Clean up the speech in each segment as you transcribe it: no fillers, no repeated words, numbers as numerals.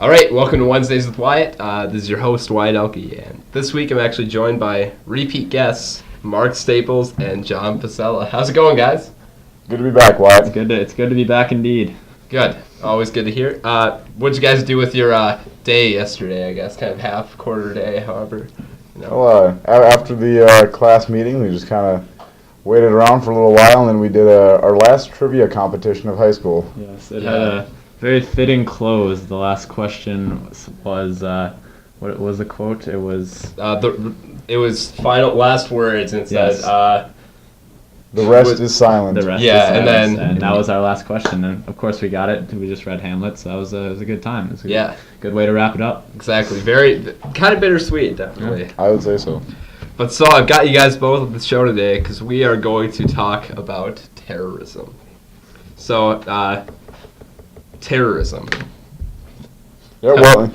All right, welcome to Wednesdays with Wyatt. This is your host, Wyatt Elke, and this week I'm actually joined by repeat guests, Mark Staples and John Pasella. How's it going, guys? Good to be back, Wyatt. It's good to be back indeed. Good. Always good to hear. What'd you guys do with your day yesterday, I guess? Kind of half, quarter day, however. You know. Well, after the class meeting, we just kind of waited around for a little while, and then we did our last trivia competition of high school. Yes, it had a very fitting close. The last question was what was the quote? It was it was final last words, and it says the rest is silent. The rest is silence, and that was our last question. And of course we got it. We just read Hamlet, so it was a good time. It was a good way to wrap it up. Exactly. Very kind of bittersweet, definitely. Yeah, I would say so. But so I've got you guys both on the show today because we are going to talk about terrorism. So terrorism. Yeah, well,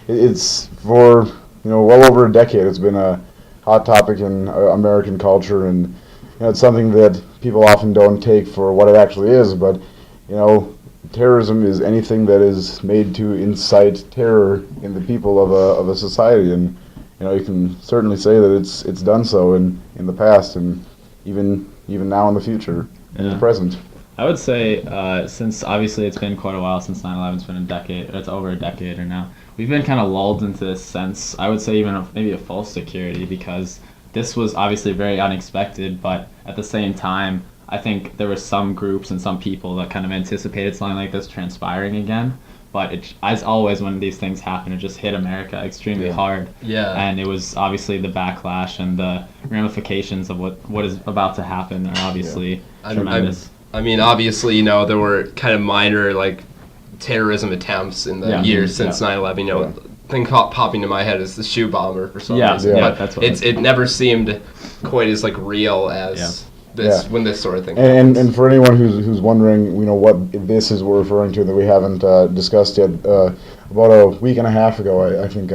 it's for well over a decade. It's been a hot topic in American culture, and it's something that people often don't take for what it actually is. But terrorism is anything that is made to incite terror in the people of a society, and you can certainly say that it's done so in the past, and even now in the future, in the present. I would say, since obviously it's been quite a while since 9/11, it's been a decade, it's over a decade or now, we've been kind of lulled into this sense, I would say even maybe a false security, because this was obviously very unexpected, but at the same time, I think there were some groups and some people that kind of anticipated something like this transpiring again. But as always, when these things happen, it just hit America extremely hard. Yeah. And it was obviously the backlash and the ramifications of what is about to happen are obviously tremendous. I mean, obviously, there were kind of minor, terrorism attempts in the years since 9/11. Thing popping to my head is the shoe bomber for some reason. Yeah, but that's what it never seemed quite as, real as when this sort of thing happens. And for anyone who's wondering, what this is we're referring to that we haven't discussed yet, about a week and a half ago, I think,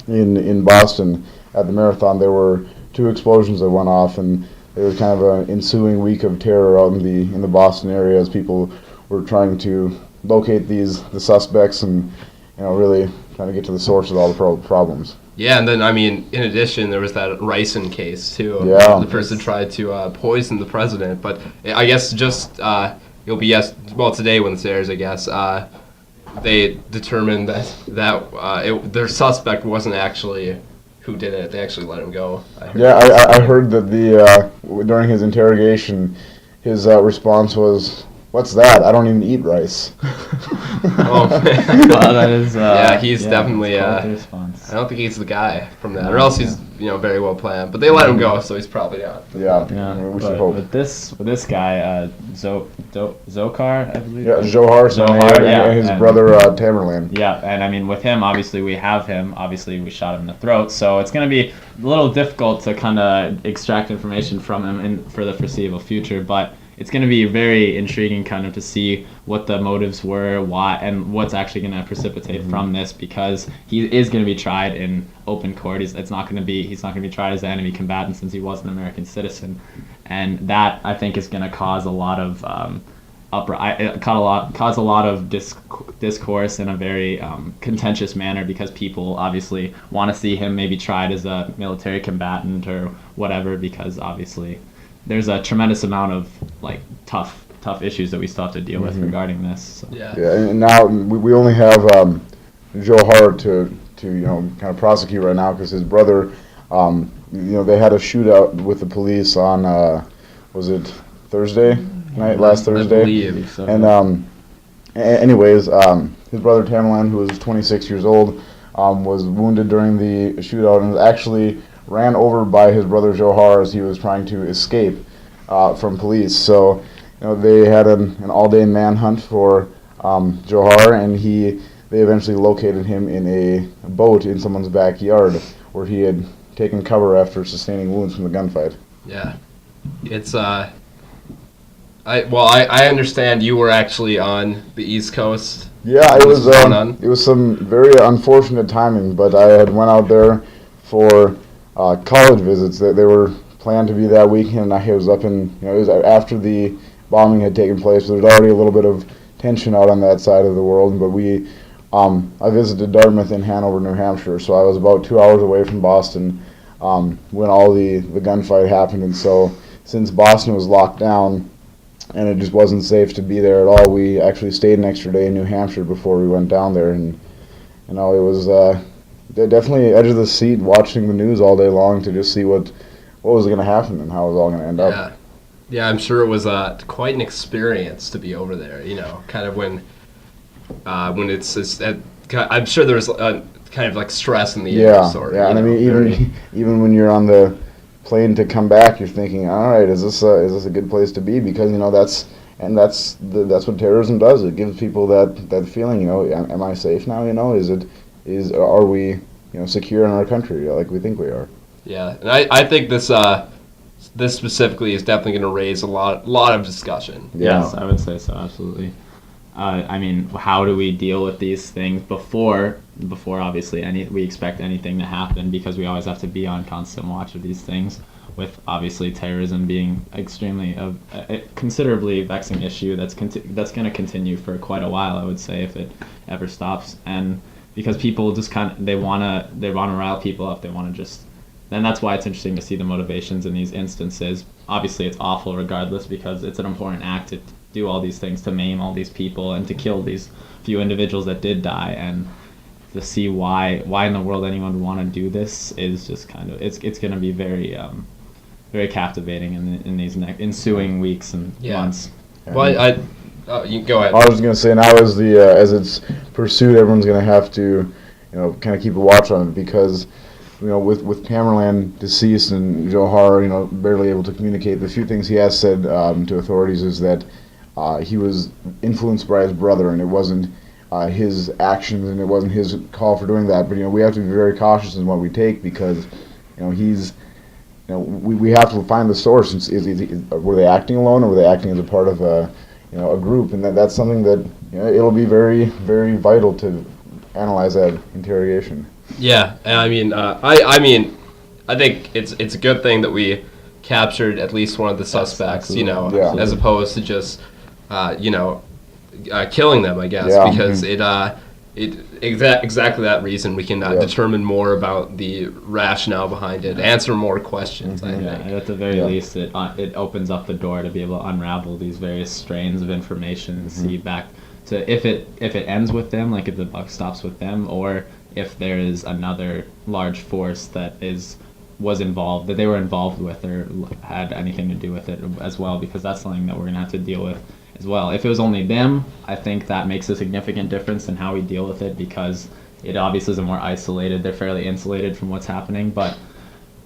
in Boston at the marathon, there were 2 explosions that went off, and there was kind of an ensuing week of terror out in the Boston area as people were trying to locate the suspects and really trying to get to the source of all the problems. Yeah, and then, in addition, there was that Ricin case, too. Yeah. The person tried to poison the president. But I guess just, it'll be, today when this airs, I guess, they determined that their suspect wasn't actually who did it. They actually let him go. I heard that during his interrogation, his response was, "What's that? I don't even eat rice." Oh, man. Well, that is, he's definitely. Response. I don't think he's the guy from that, or else he's very well planned. But they let him go, so he's probably not. Yeah. We should hope. With this guy, Zokar, I believe. Yeah, Zohar, and his brother Tamerlan. Yeah, and with him, obviously we have him. Obviously we shot him in the throat, so it's going to be a little difficult to kind of extract information from him for the foreseeable future, but it's going to be very intriguing kind of to see what the motives were, why, and what's actually going to precipitate from this, because he is going to be tried in open court. He's not going to be tried as an enemy combatant since he was an American citizen, and that I think is going to cause a lot of cause a lot of discourse in a very contentious manner, because people obviously want to see him maybe tried as a military combatant or whatever, because obviously there's a tremendous amount of tough issues that we still have to deal with regarding this. So. Yeah. And now we only have Zohar to kind of prosecute right now, because his brother, they had a shootout with the police on was it Thursday night, last Thursday? I believe so. And anyways, his brother Tamerlan, who was 26 years old, was wounded during the shootout and was actually ran over by his brother Zohar as he was trying to escape from police. So, they had an all-day manhunt for Zohar, and they eventually located him in a boat in someone's backyard where he had taken cover after sustaining wounds from the gunfight. Yeah, it's I understand you were actually on the East Coast. Yeah, it was some very unfortunate timing, but I had went out there for college visits. They were planned to be that weekend. I was up in, it was after the bombing had taken place. So there's already a little bit of tension out on that side of the world. But I visited Dartmouth and Hanover, New Hampshire. So I was about 2 hours away from Boston when all the gunfight happened. And so since Boston was locked down and it just wasn't safe to be there at all, we actually stayed an extra day in New Hampshire before we went down there. And it was definitely edge of the seat watching the news all day long to just see what was going to happen and how it was all going to end up. Yeah, I'm sure it was quite an experience to be over there. Kind of when I'm sure there was kind of like stress in the air. And I mean, even when you're on the plane to come back, you're thinking, all right, is this a good place to be? Because that's what terrorism does. It gives people that feeling. Am I safe now? Are we secure in our country like we think we are? Yeah, and I think this specifically is definitely going to raise a lot of discussion. Yeah. Yes, I would say so, absolutely. I mean, how do we deal with these things before obviously we expect anything to happen, because we always have to be on constant watch of these things, with obviously terrorism being extremely a considerably vexing issue that's going to continue for quite a while, I would say, if it ever stops. And because people just they want to rile people up, then that's why it's interesting to see the motivations in these instances. Obviously, it's awful regardless, because it's an important act to do all these things, to maim all these people and to kill these few individuals that did die. And to see why in the world anyone would want to do this is just kind of, it's going to be very very captivating in these ensuing weeks and months. Well, you go ahead. I was going to say, now as it's pursued, everyone's going to have to kind of keep a watch on it, because with Tamerlan deceased and Joe Har, barely able to communicate, the few things he has said to authorities is that he was influenced by his brother, and it wasn't his actions, and it wasn't his call for doing that. But we have to be very cautious in what we take, because he's we have to find the source. Were they acting alone, or were they acting as a part of a group? And that's something that it'll be very, very vital to analyze that interrogation. Yeah, and I mean, I think it's a good thing that we captured at least one of the suspects, as opposed to just, killing them, I guess, because exactly that reason we can determine more about the rationale behind it, answer more questions. I think. At the very least, it opens up the door to be able to unravel these various strains of information and see back to if it ends with them, like if the buck stops with them, or if there is another large force that was involved, that they were involved with, or had anything to do with it as well, because that's something that we're going to have to deal with as well. If it was only them, I think that makes a significant difference in how we deal with it, because it obviously is more isolated. They're fairly insulated from what's happening, but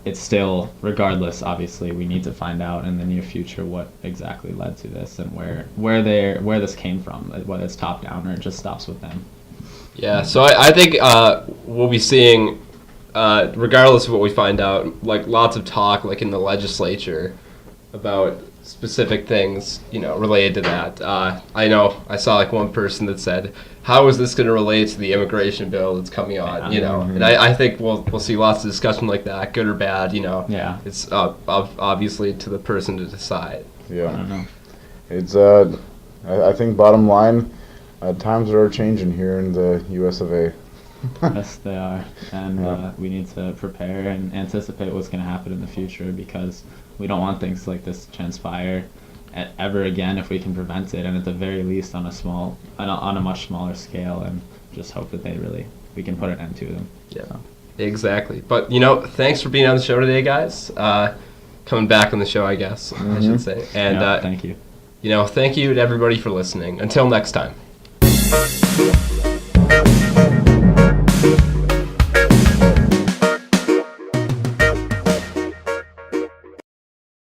it's still, regardless, obviously, we need to find out in the near future what exactly led to this and where this came from, whether it's top down or it just stops with them. Yeah, so I think we'll be seeing, regardless of what we find out, like lots of talk, like in the legislature, about specific things, related to that. I know I saw like one person that said, "How is this going to relate to the immigration bill that's coming on?" And I think we'll see lots of discussion like that, good or bad. Yeah. It's obviously to the person to decide. Yeah. I don't know. It's I think bottom line, times are changing here in the U.S. of A. Yes, they are, and we need to prepare and anticipate what's going to happen in the future, because we don't want things like this to transpire ever again if we can prevent it, and at the very least on a much smaller scale, and just hope that we can put an end to them. Yeah, exactly. But thanks for being on the show today, guys. Coming back on the show, I guess I should say. And thank you. Thank you to everybody for listening. Until next time.